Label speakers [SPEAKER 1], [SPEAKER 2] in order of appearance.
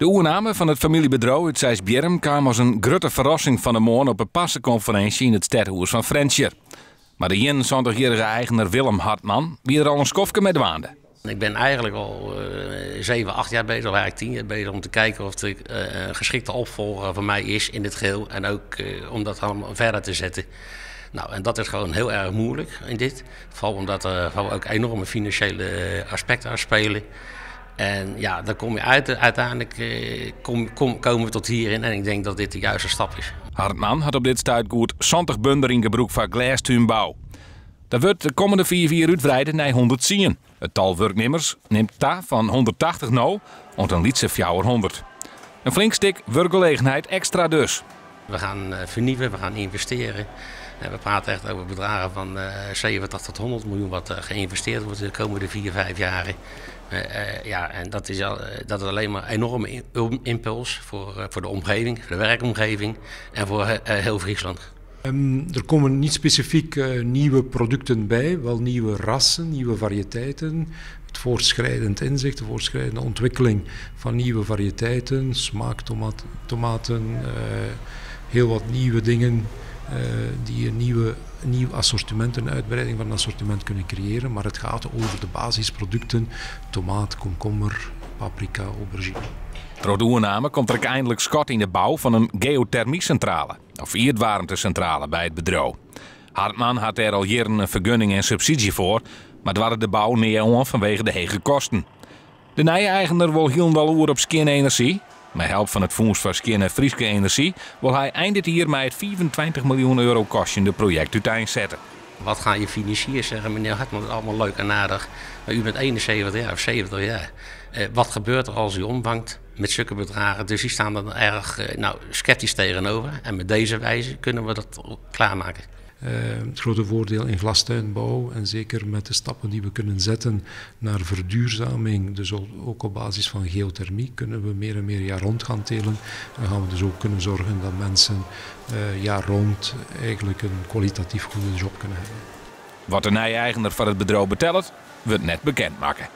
[SPEAKER 1] De overname van het familiebedrijf uit Zeist-Bjirrum kwam als een grote verrassing van de morgen op een passenconferentie in het stadhuis van Frenscher. Maar de 21-jarige eigenaar Willem Hartman wie er al een skofje mee dwaande.
[SPEAKER 2] Ik ben eigenlijk al 7, 8 jaar bezig, of eigenlijk 10 jaar bezig om te kijken of er een geschikte opvolger voor mij is in dit geheel. En ook om dat allemaal verder te zetten. Nou, en dat is gewoon heel erg moeilijk in dit. Vooral omdat er ook enorme financiële aspecten aan spelen. En ja, dan kom je uiteindelijk komen we tot hierin en ik denk dat dit de juiste stap is.
[SPEAKER 1] Hartman had op dit stuitgoed 70 bunder in gebruik voor glastuinbouw. Dat wordt de komende 4 jaar uitbreiden naar 100 zien. Het tal werknemers neemt van 180 nou, want een lietse 400. Een flink stuk werkgelegenheid extra dus.
[SPEAKER 2] We gaan vernieuwen, we gaan investeren. We praten echt over bedragen van 87 tot 100 miljoen wat geïnvesteerd wordt de komende 4, 5 jaren. Ja, en dat is alleen maar een enorme impuls voor de omgeving, voor de werkomgeving en voor heel Friesland.
[SPEAKER 3] Er komen niet specifiek nieuwe producten bij, wel nieuwe rassen, nieuwe variëteiten. Het voortschrijdend inzicht, de voortschrijdende ontwikkeling van nieuwe variëteiten, smaaktomaten, heel wat nieuwe dingen die een nieuw assortiment, een uitbreiding van een assortiment kunnen creëren. Maar het gaat over de basisproducten, tomaat, komkommer, paprika, aubergine.
[SPEAKER 1] Door de overname komt er eindelijk schot in de bouw van een geothermiecentrale, of warmtecentrale bij het bedrijf. Hartman had er al jaren een vergunning en subsidie voor, maar het waren de bouw neer aan vanwege de hoge kosten. De nieuwe eigenaar wil helemaal oer op skin-energie. Met hulp van het Fonds voor Skin en Frieske Energie wil hij eind dit jaar met het 25 miljoen euro kostende project uiteenzetten.
[SPEAKER 2] Wat ga je financieren, zeggen meneer Hartman, dat is allemaal leuk en aardig. Maar u bent 71 jaar of 70 jaar. Wat gebeurt er als u omvangt met zulke bedragen? Dus die staan er erg sceptisch tegenover. En met deze wijze kunnen we dat klaarmaken.
[SPEAKER 3] Het grote voordeel in glastuinbouw en zeker met de stappen die we kunnen zetten naar verduurzaming, dus ook op basis van geothermie, kunnen we meer en meer jaar rond gaan telen. En gaan we dus ook kunnen zorgen dat mensen jaar rond eigenlijk een kwalitatief goede job kunnen hebben.
[SPEAKER 1] Wat de nieuwe eigenaar van het bedrijf betelt, wordt net bekend maken.